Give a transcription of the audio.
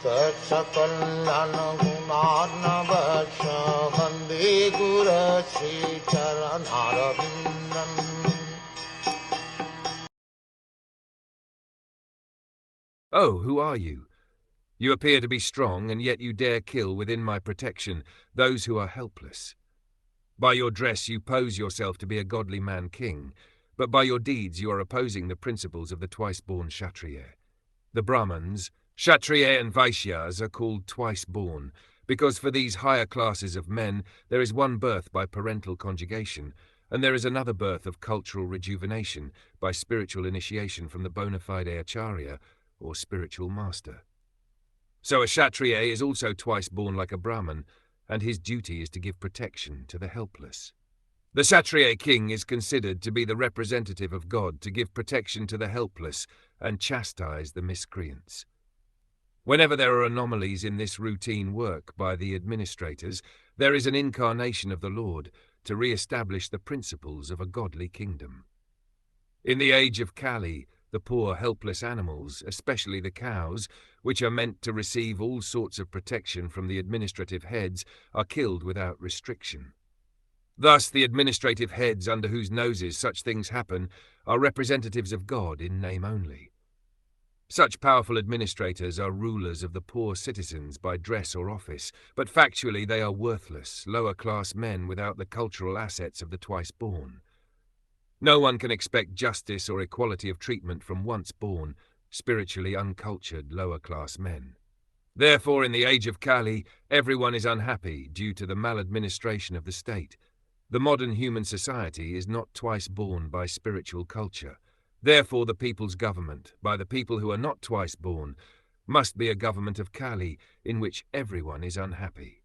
Sakal Gunarnavasha Vande Guru Sri Charanaravindan. Oh, who are you? You appear to be strong, and yet you dare kill within my protection those who are helpless. By your dress you pose yourself to be a godly man-king, but by your deeds you are opposing the principles of the twice-born Kshatriya. The Brahmins, Kshatriya and Vaishyas are called twice-born, because for these higher classes of men there is one birth by parental conjugation, and there is another birth of cultural rejuvenation by spiritual initiation from the bona fide acharya, or spiritual master. So a Kshatriya is also twice born like a Brahmin, and his duty is to give protection to the helpless. The Kshatriya king is considered to be the representative of God to give protection to the helpless and chastise the miscreants. Whenever there are anomalies in this routine work by the administrators, there is an incarnation of the Lord to re-establish the principles of a godly kingdom. In the age of Kali, the poor, helpless animals, especially the cows, which are meant to receive all sorts of protection from the administrative heads, are killed without restriction. Thus, the administrative heads under whose noses such things happen are representatives of God in name only. Such powerful administrators are rulers of the poor citizens by dress or office, but factually they are worthless, lower-class men without the cultural assets of the twice-born. No one can expect justice or equality of treatment from once-born, spiritually uncultured lower-class men. Therefore, in the age of Kali, everyone is unhappy due to the maladministration of the state. The modern human society is not twice born by spiritual culture. Therefore, the people's government, by the people who are not twice born, must be a government of Kali in which everyone is unhappy.